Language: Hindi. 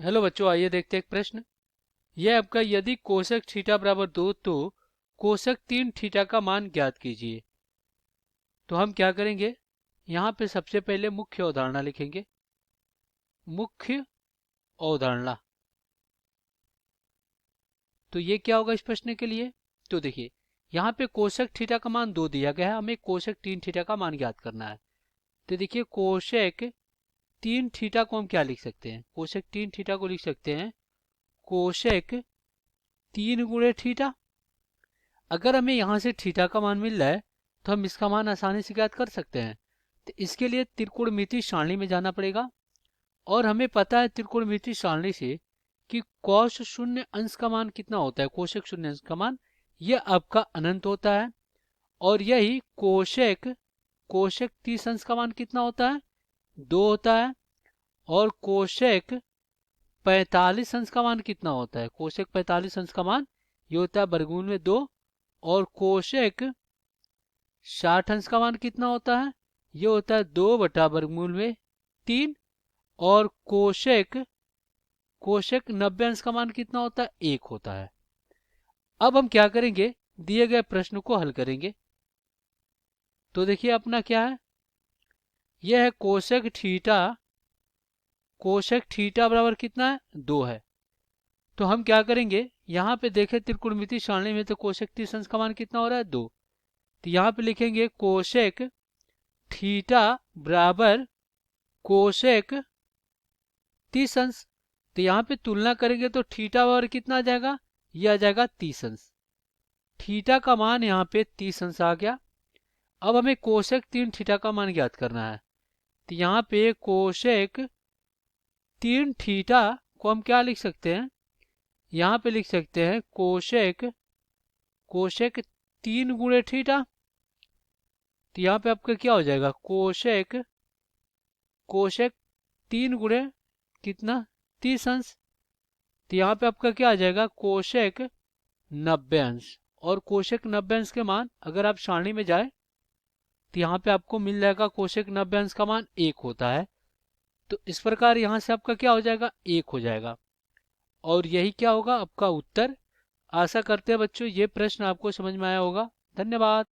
हेलो बच्चों, आइए देखते हैं एक प्रश्न। यह आपका यदि कोशक थीटा बराबर 2 तो कोशक 3 थीटा का मान ज्ञात कीजिए। तो हम क्या करेंगे, यहाँ पे सबसे पहले मुख्य अवधारणा लिखेंगे। मुख्य अवधारणा, तो ये क्या होगा इस प्रश्न के लिए। तो देखिए, यहाँ पे कोशक थीटा का मान 2 दिया गया है, हमें कोशक 3 थीटा का मान ज्ञात करना है। तो देखिए, कोशक 3 थीटा को हम क्या लिख सकते हैं, कोशक 3 थीटा को लिख सकते हैं कोशक 3 गुणे थीटा। अगर हमें यहाँ से थीटा का मान मिल रहा है तो हम इसका मान आसानी से ज्ञात कर सकते हैं। तो इसके लिए त्रिकोणमिति सारणी में जाना पड़ेगा, और हमें पता है त्रिकोणमिति सारणी से कि कौश शून्य अंश का मान कितना होता है, कोशक शून्य अंश का मान यह आपका अनंत होता है। और यही कोशक कोशक 30 अंश का मान कितना होता है, 2 होता है। और कोशक 45 अंश का मान कितना होता है, कोशक 45 अंश का मान ये होता है वर्गमूल में 2। और कोशक 60 अंश का मान कितना होता है, ये होता है 2 बटा वर्गमूल में 3। और कोशक कोशक 90 अंश का मान कितना होता है, 1 होता है। अब हम क्या करेंगे, दिए गए प्रश्न को हल करेंगे। तो देखिए अपना क्या है, यह है कोशक थीटा बराबर कितना है, 2 है। तो हम क्या करेंगे, यहाँ पे देखें त्रिकोणमिति सारणी में तो कोशक 30 अंश का मान कितना हो रहा है, 2। तो यहाँ पे लिखेंगे कोशक थीटा बराबर कोशक 30 अंश। तो यहाँ पे तुलना करेंगे तो थीटा बराबर कितना आ जाएगा, ये आ जाएगा 30 अंश। थीटा का मान यहाँ पे 30 अंश आ गया। अब हमें कोशक 3 थीटा का मान ज्ञात करना है। तो यहाँ पे कोशक 3 थीटा को हम क्या लिख सकते हैं, यहाँ पे लिख सकते हैं कोशक 3 गुणे थीटा। तो यहाँ पे आपका क्या हो जाएगा, कोशक 3 गुणे कितना, 30 अंश। तो यहाँ पे आपका क्या आ जाएगा, कोशक 90 अंश। और कोशक 90 अंश के मान अगर आप सारणी में जाए तो यहाँ पे आपको मिल जाएगा कोशक 90 अंश का मान 1 होता है। तो इस प्रकार यहाँ से आपका क्या हो जाएगा, 1 हो जाएगा। और यही क्या होगा आपका उत्तर। आशा करते हैं बच्चों ये प्रश्न आपको समझ में आया होगा। धन्यवाद।